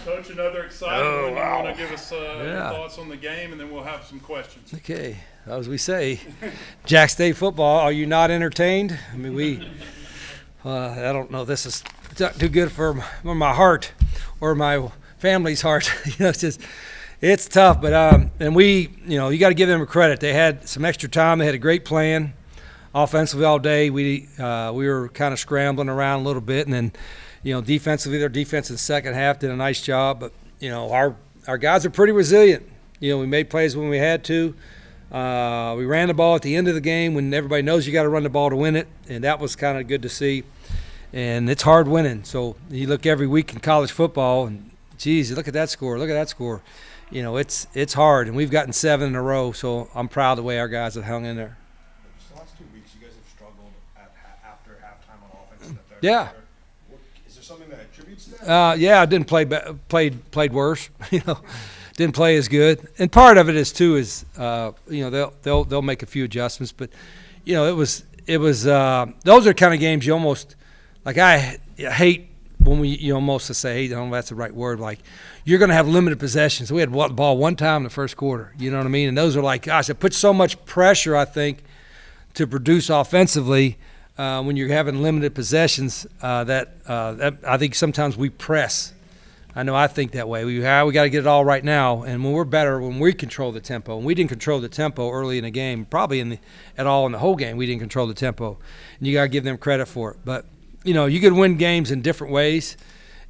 Coach, another exciting one. You want to give us your thoughts on the game, and then we'll have some questions. Okay. As we say, Jax State football, are you not entertained? I mean, I don't know. This is not too good for my heart or my family's heart. It's tough. But and we, you got to give them credit. They had some extra time. They had a great plan offensively all day. We were kind of scrambling around a little bit, and then, defensively, their defense in the second half did a nice job. But our guys are pretty resilient. We made plays when we had to. We ran the ball at the end of the game when everybody knows you got to run the ball to win it, and that was kind of good to see. And it's hard winning. So you look every week in college football, and geez, look at that score. Look at that score. It's hard, and we've gotten 7 in a row. So I'm proud of the way our guys have hung in there. Just the last 2 weeks, you guys have struggled after halftime on offense in the third Yeah. quarter. Is there something that attributes to that? Yeah, I didn't played worse. Didn't play as good, and part of it is too is they'll make a few adjustments, but it was those are kind of games you almost like. I hate when we almost say hate. I don't know if that's the right word. Like you're going to have limited possessions. We had the ball one time in the first quarter. You know what I mean? And those are like, gosh, it puts so much pressure, I think, to produce offensively when you're having limited possessions. That I think sometimes we press. I think that way. We got to get it all right now, and when we're better, when we control the tempo, and we didn't control the tempo early in the game, probably at all in the whole game, we didn't control the tempo, and you got to give them credit for it. But you could win games in different ways,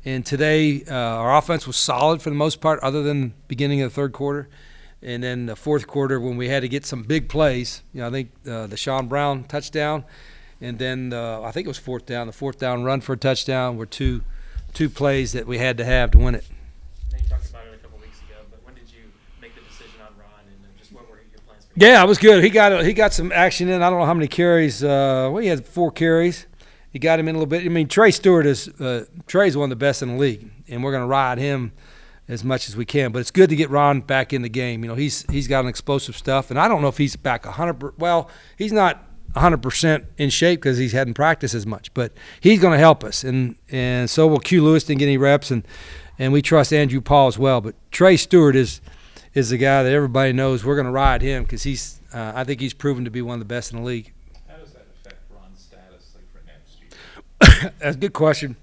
and today our offense was solid for the most part, other than the beginning of the third quarter, and then the fourth quarter when we had to get some big plays. I think the Sean Brown touchdown, and then I think it was the fourth down run for a touchdown were two plays that we had to have to win it. Now you talked about it a couple weeks ago, but when did you make the decision on Ron, and just what were your plans for Yeah, it was good. He got some action in. I don't know how many carries. He had 4 carries. He got him in a little bit. I mean, Trey's one of the best in the league, and we're going to ride him as much as we can. But it's good to get Ron back in the game. He's got an explosive stuff, and I don't know if he's back 100%. Well, he's not 100% in shape because he hadn't practiced as much, but he's going to help us, and so will Q Lewis. Didn't get any reps, and we trust Andrew Paul as well. But Trey Stewart is the guy that everybody knows. We're going to ride him because I think he's proven to be one of the best in the league. How does that affect Ron's status for next year? That's a good question.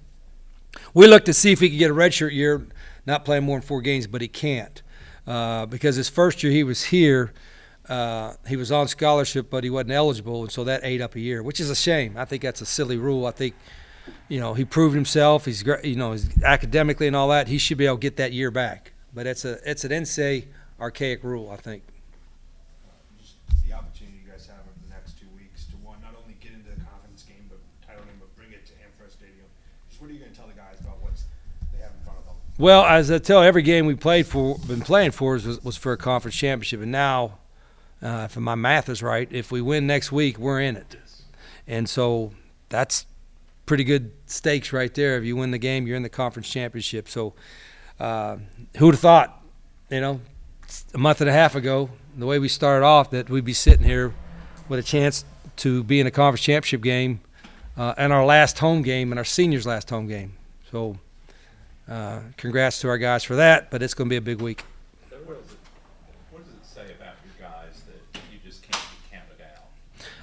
We looked to see if he could get a redshirt year, not playing more than 4 games, but he can't because his first year he was here. He was on scholarship, but he wasn't eligible, and so that ate up a year, which is a shame. I think that's a silly rule. I think, he proved himself. He's great, he's academically and all that. He should be able to get that year back. But it's an NCAA archaic rule, I think. Just the opportunity you guys have over the next 2 weeks to not only get into the conference game, but title game, but bring it to Amfirst Stadium. Just what are you going to tell the guys about what they have in front of them? Well, as I tell every game we been playing for was for a conference championship, and now. If my math is right, if we win next week, we're in it. And so that's pretty good stakes right there. If you win the game, you're in the conference championship. So who would have thought, a month and a half ago, the way we started off, that we'd be sitting here with a chance to be in a conference championship game and our last home game and our seniors' last home game. So congrats to our guys for that, but it's going to be a big week.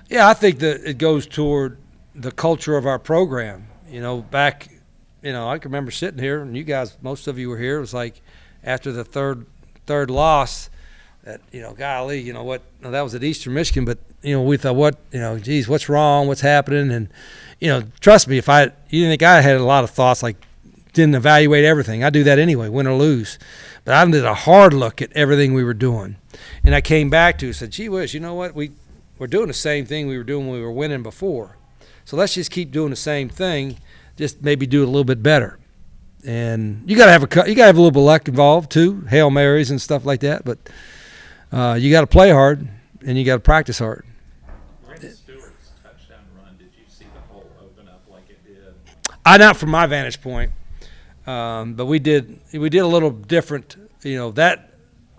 Yeah, I think that it goes toward the culture of our program. Back, I can remember sitting here, and you guys, most of you were here. It was like after the third loss, that golly, what? That was at Eastern Michigan, but we thought, geez, what's wrong? What's happening? And trust me, you didn't think I had a lot of thoughts, like didn't evaluate everything. I do that anyway, win or lose. But I did a hard look at everything we were doing, and I came back to said, gee whiz, you know what? We're doing the same thing we were doing when we were winning before. So let's just keep doing the same thing, just maybe do it a little bit better. And you got to have a little bit of luck involved too, Hail Marys and stuff like that. But you got to play hard and you got to practice hard. Brandon Stewart's touchdown run, did you see the hole open up like it did? Not from my vantage point, but we did a little different. That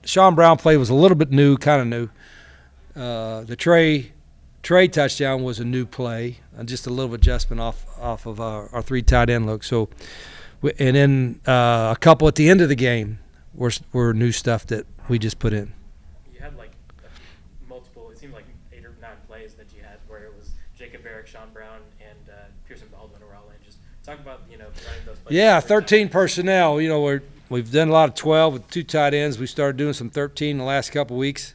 Sean Brown play was a little bit new, kind of new. The Trey touchdown was a new play, just a little adjustment off of our 3 tight end look. So And then a couple at the end of the game were new stuff that we just put in. You had like multiple, it seemed like 8 or 9 plays that you had where it was Jacob Barrick, Sean Brown, and Pearson Baldwin were all in. Just talk about, running those plays. Yeah, 13 personnel. We've done a lot of 12 with 2 tight ends. We started doing some 13 the last couple of weeks.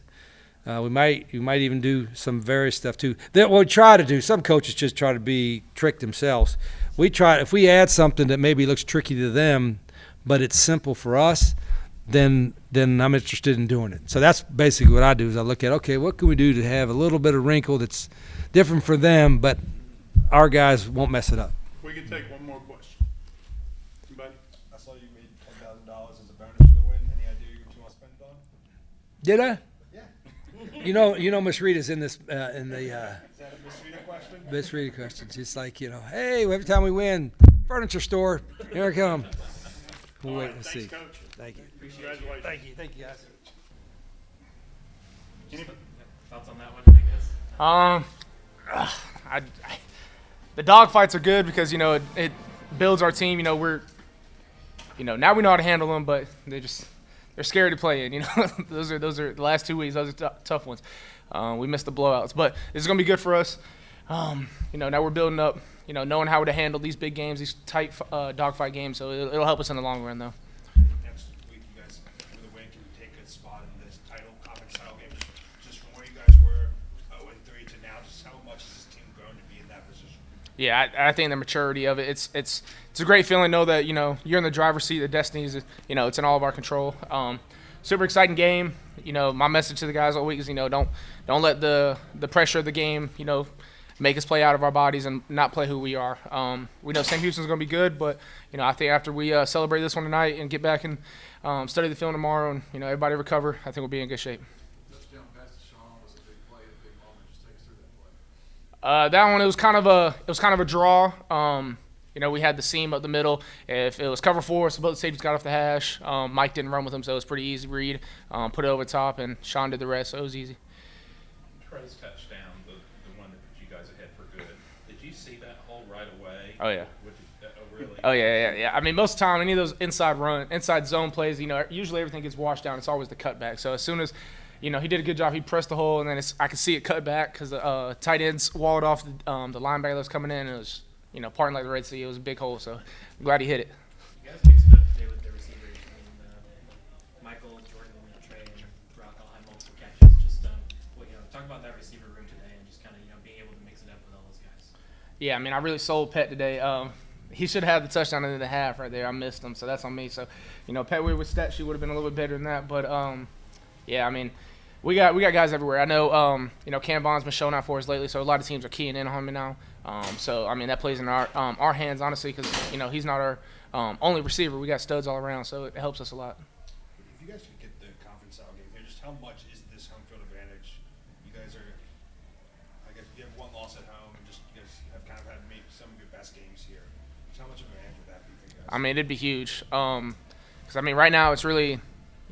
We might even do some various stuff too. That we try to do. Some coaches just try to be tricked themselves. We try, if we add something that maybe looks tricky to them, but it's simple for us, then I'm interested in doing it. So that's basically what I do is I look at, okay, what can we do to have a little bit of wrinkle that's different for them, but our guys won't mess it up. We can take one more question. Anybody? I saw you made $10,000 as a bonus for the win. Any idea what you want to spend it on? Did I? Yeah. Miss Rita's in this in the Is that a Miss Rita question? Miss Rita question. She's like, hey, every time we win, furniture store, here I come. We'll wait and see. Thanks, Coach. Thank you. Congratulations. Thank you, guys. Thoughts on that one, I guess? The dog fights are good because it builds our team. We're now we know how to handle them, but they're scary to play in. those are the last 2 weeks. Those are tough ones. We missed the blowouts, but this is gonna be good for us. Now we're building up. Knowing how to handle these big games, these tight dogfight games. So it'll help us in the long run, though. Next week, you guys, with a win, can you take a spot in this conference title game? Just from where you guys were 0-3 to now, just how much has this team grown to be in that position? Yeah, I think the maturity of it. It's a great feeling to know that you're in the driver's seat. The destinies, it's in all of our control. Super exciting game. My message to the guys all week is don't let the pressure of the game make us play out of our bodies and not play who we are. We know St. Houston's going to be good, but I think after we celebrate this one tonight and get back and study the film tomorrow and everybody recover, I think we'll be in good shape. Touchdown pass to Sean was a big play, a big moment. Just take us through that play. That one, it was kind of a draw. We had the seam up the middle. If it was cover 4, so both safeties got off the hash. Mike didn't run with him, so it was pretty easy read. Put it over the top, and Sean did the rest, so it was easy. Trey's touchdown, the one that put you guys ahead for good. Did you see that hole right away? Oh, yeah. Really? Oh, yeah. I mean, most of the time, any of those inside zone plays, usually everything gets washed down. It's always the cutback. So as soon as, he did a good job. He pressed the hole, and then I could see it cut back because the tight ends walled off the linebacker that was coming in. And it was, parting like the Red Sea. It was a big hole, so I'm glad he hit it. You guys mixed it up today with the receivers. Michael, Jordan, Trey, and Brock all had multiple catches. Just talk about that receiver room today and just kind of being able to mix it up with all those guys. Yeah, I mean, I really sold Pet today. He should have had the touchdown in the half right there. I missed him, so that's on me. So, Pet with stat sheet would have been a little bit better than that. But, yeah, I mean, we got guys everywhere. I know, Cam Bond's been showing out for us lately, so a lot of teams are keying in on him now. So, I mean, that plays in our hands, honestly, because, he's not our only receiver. We got studs all around, so it helps us a lot. If you guys could get the conference title game here, just how much is this home field advantage? You guys are, I guess, you have one loss at home, and just you guys have kind of had maybe some of your best games here. Just how much of an advantage would that be for you guys? I mean, it'd be huge. Because, right now it's really,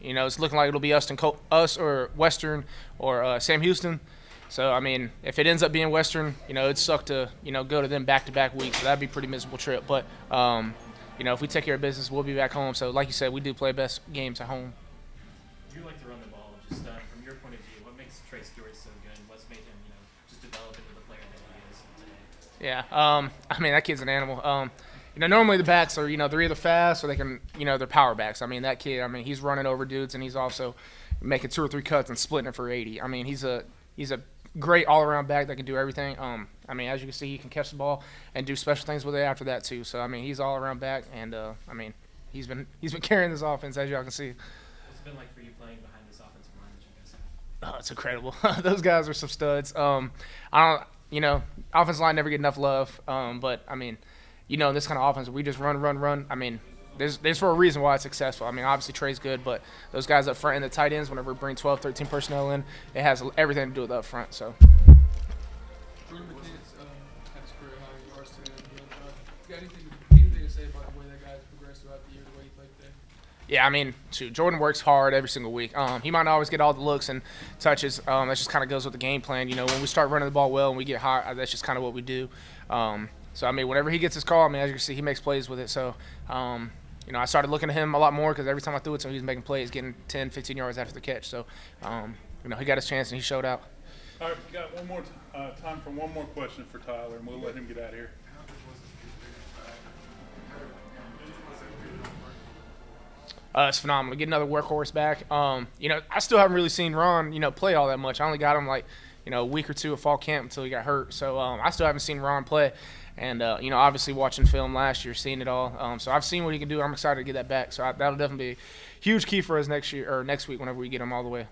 it's looking like it'll be us or Western or Sam Houston. So, I mean, if it ends up being Western, it'd suck to, go to them back-to-back weeks. So that'd be a pretty miserable trip. But, if we take care of business, we'll be back home. So, like you said, we do play best games at home. You like to run the ball. Just from your point of view, what makes Trey Stewart so good? What's made him, just develop into the player that he is today? Yeah. That kid's an animal. Normally the backs are, they're either fast or they can, they're power backs. That kid, he's running over dudes and he's also making 2 or 3 cuts and splitting it for 80. He's a great all-around back that can do everything. As you can see, he can catch the ball and do special things with it after that too. So, he's all-around back and, he's been carrying this offense, as y'all can see. What's it been like for you playing behind this offensive line that you guys have? Oh, it's incredible. Those guys are some studs. Offensive line never get enough love. But this kind of offense, we just run. There's for a reason why it's successful. Obviously Trey's good, but those guys up front and the tight ends, whenever we bring 12, 13 personnel in, it has everything to do with up front. So. Jordan McNeil's had his career high yards today. You got anything to say about the way that guy's progressed throughout the year, the way he played today? Yeah, Jordan works hard every single week. He might not always get all the looks and touches. That just kind of goes with the game plan. When we start running the ball well and we get hot, that's just kind of what we do. So, I mean, whenever he gets his call, I mean, as you can see, he makes plays with it. So, you know, I started looking at him a lot more because every time I threw it to him, he was making plays, getting 10, 15 yards after the catch. So, you know, he got his chance and he showed out. All right, we got one more time for one more question for Tyler, and we'll let him get out of here. It's phenomenal. Get another workhorse back. You know, I still haven't really seen Ron, you know, play all that much. I only got him like, you know, a week or two of fall camp until he got hurt. So I still haven't seen Ron play. And, you know, obviously watching film last year, seeing it all. So I've seen what he can do. I'm excited to get that back. So that'll definitely be a huge key for us next year or next week whenever we get him all the way.